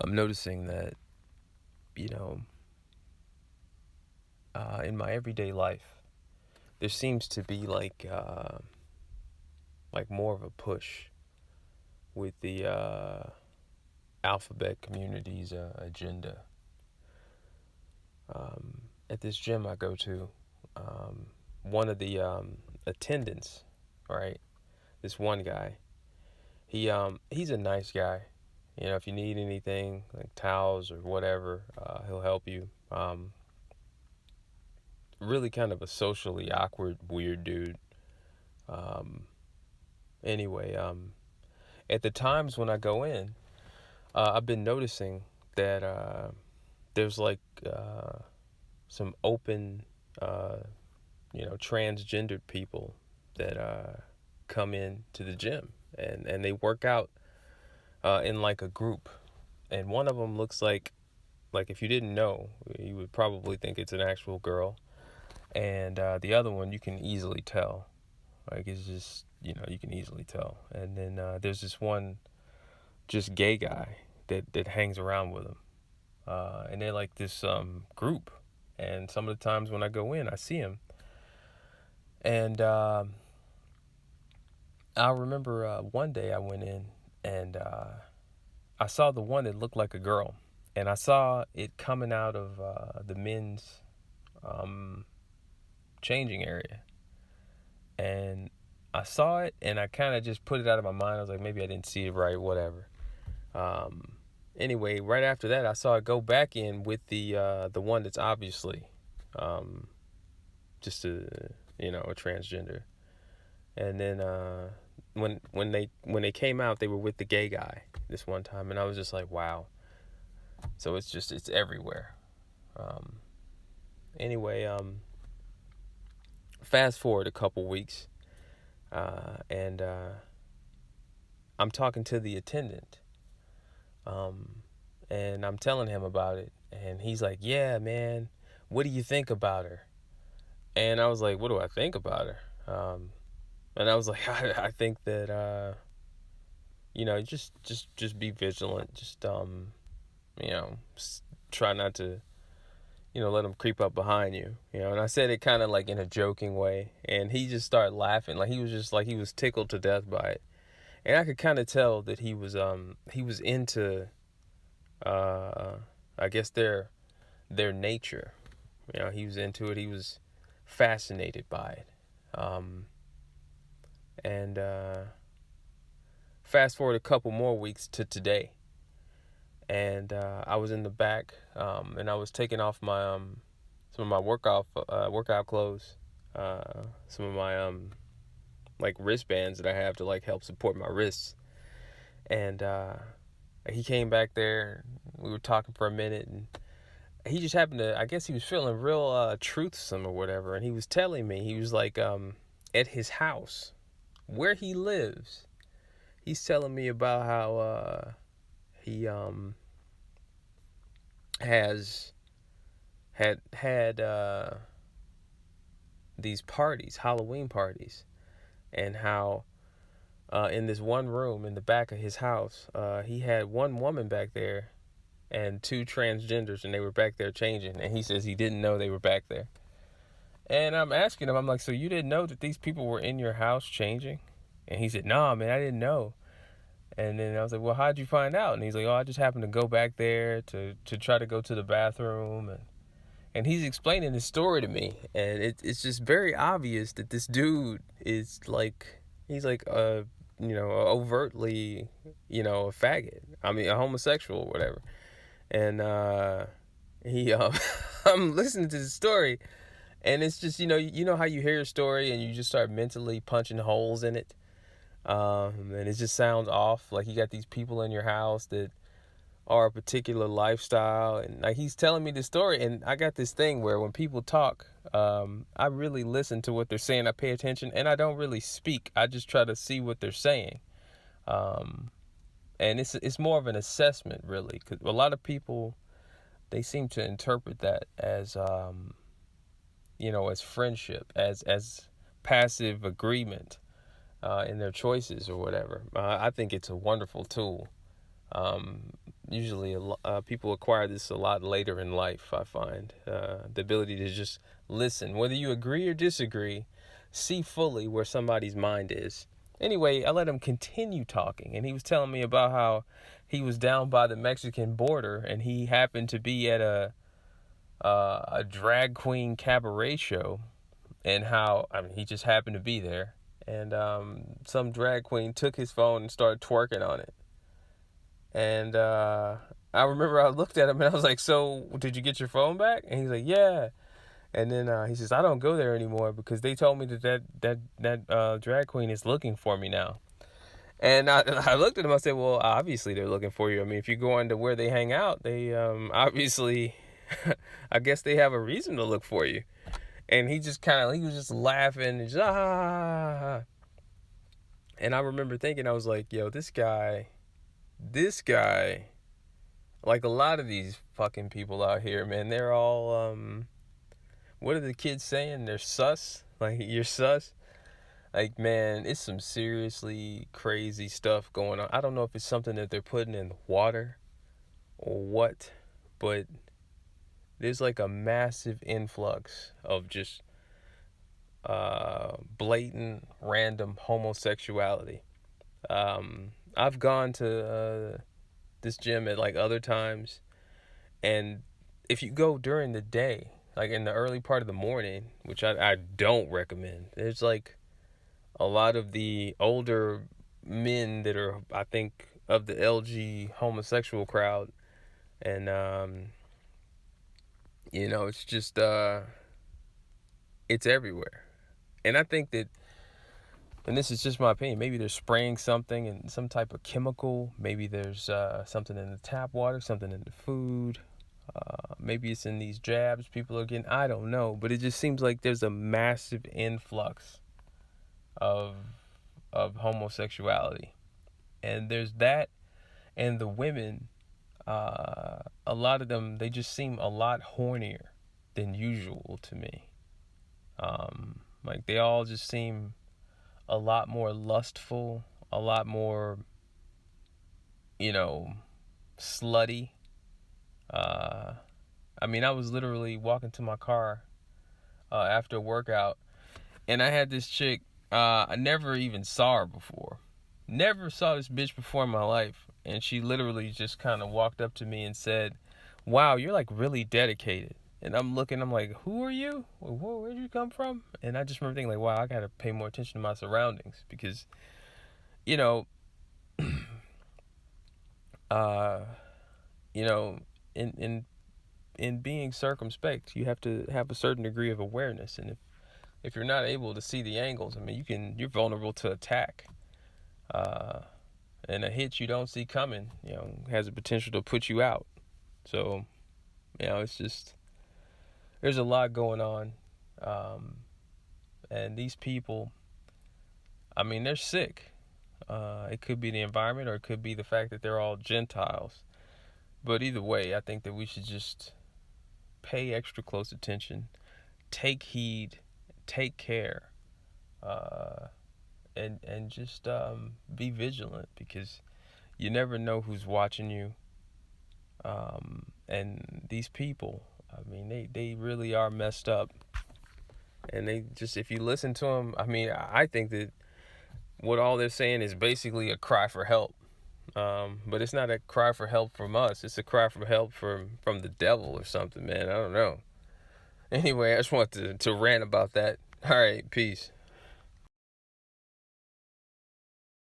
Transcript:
I'm noticing that, you know, in my everyday life, there seems to be like more of a push with the alphabet community's agenda. At this gym I go to, one of the attendants, right? This one guy, he's a nice guy. You know, if you need anything like towels or whatever, he'll help you. Really kind of a socially awkward, weird dude. Um, anyway, at the times when I go in, I've been noticing that there's some open, uh, transgendered people that come in to the gym and they work out in like a group. And one of them looks like if you didn't know, you would probably think it's an actual girl. And the other one, you can easily tell. Like it's just, you can easily tell. And then there's this one just gay guy that hangs around with him. And they're like this group. And some of the times when I go in, I see him. And I remember one day I went in and I saw the one that looked like a girl. And I saw it coming out of the men's um, changing area. And I saw it and I kind of just put it out of my mind. I was like, maybe I didn't see it right, whatever. Um, anyway, right after that, I saw it go back in with the one that's obviously um, just a transgender. And then when they came out, they were with the gay guy this one time, and I was just like, wow. So it's everywhere. Um, anyway, fast forward a couple weeks, and I'm talking to the attendant, and I'm telling him about it, and he's like, "Yeah, man, what do you think about her?" And I was like, "What do I think about her?" And I was like, I think that just be vigilant, just you know, try not to let them creep up behind you, And I said it kind of like in a joking way, and he just started laughing, like he was just like he was tickled to death by it, and I could kind of tell that he was into uh I guess their nature, he was into it, he was fascinated by it, and fast forward a couple more weeks to today, and I was in the back, and I was taking off my some of my workout clothes, some of my like wristbands that I have to like help support my wrists, and he came back there. We were talking for a minute, and he just happened to. I guess he was feeling real truthsome or whatever, and he was telling me he was like at his house where he lives. He's telling me about how he has had these parties, Halloween parties, and how in this one room in the back of his house, he had one woman back there and two transgenders, and they were back there changing. And he says he didn't know they were back there. And I'm asking him, I'm like, so you didn't know that these people were in your house changing? And he said, no, man, I didn't know. And then I was like, well, how'd you find out? And he's like, oh, I just happened to go back there to try to go to the bathroom. And he's explaining his story to me. And it's just very obvious that this dude is like, he's like, overtly, a faggot. I mean, a homosexual or whatever. And he, I'm listening to the story. And it's just, you know how you hear a story and you just start mentally punching holes in it. And it just sounds off. Like you got these people in your house that are a particular lifestyle. And like he's telling me this story. And I got this thing where when people talk, I really listen to what they're saying. I pay attention and I don't really speak. I just try to see what they're saying. And it's more of an assessment, really. Because a lot of people, they seem to interpret that as, as friendship, as passive agreement in their choices or whatever. I think it's a wonderful tool. Usually, people acquire this a lot later in life, I find. The ability to just listen, whether you agree or disagree, see fully where somebody's mind is. Anyway, I let him continue talking, and he was telling me about how he was down by the Mexican border, and he happened to be at a drag queen cabaret show, and how, I mean, he just happened to be there, and some drag queen took his phone and started twerking on it. And I remember I looked at him and I was like, "So, did you get your phone back?" And he's like, "Yeah." And then he says, "I don't go there anymore because they told me that drag queen is looking for me now." And I looked at him. I said, "Well, obviously they're looking for you. I mean, if you go into where they hang out, they obviously, I guess they have a reason to look for you." And he was just laughing and just, ah. And I remember thinking, I was like, "Yo, this guy." Like a lot of these fucking people out here, man, they're all what are the kids saying? They're sus. Like, you're sus. Like, man, it's some seriously crazy stuff going on. I don't know if it's something that they're putting in the water or what, but there's like a massive influx of just blatant random homosexuality. I've gone to this gym at like other times, and if you go during the day, like in the early part of the morning, which I don't recommend, there's like a lot of the older men that are, I think, of the LG homosexual crowd. And, it's just, it's everywhere. And I think that, and this is just my opinion, maybe they're spraying something and some type of chemical. Maybe there's something in the tap water, something in the food. Maybe it's in these jabs people are getting. I don't know. But it just seems like there's a massive influx of homosexuality. And there's that. And the women, a lot of them, they just seem a lot hornier than usual to me. Like they all just seem a lot more lustful, a lot more, slutty. I mean, I was literally walking to my car after a workout, and I had this chick. I never even saw her before. Never saw this bitch before in my life. And she literally just kind of walked up to me and said, "Wow, you're like really dedicated." And I'm like, "Who are you? Where'd you come from?" And I just remember thinking like, wow, I got to pay more attention to my surroundings because, you know, uh, you know, in being circumspect, you have to have a certain degree of awareness. And if you're not able to see the angles, I mean, you're vulnerable to attack. And a hit you don't see coming, has the potential to put you out. So, it's just, there's a lot going on. And these people, I mean, they're sick. It could be the environment or it could be the fact that they're all Gentiles. But either way, I think that we should just pay extra close attention, take heed, take care, and just be vigilant because you never know who's watching you. And these people, I mean, they really are messed up. And they just, if you listen to them, I mean, I think that what all they're saying is basically a cry for help. But it's not a cry for help from us. It's a cry for help from the devil or something, man. I don't know. Anyway, I just want to rant about that. All right, peace.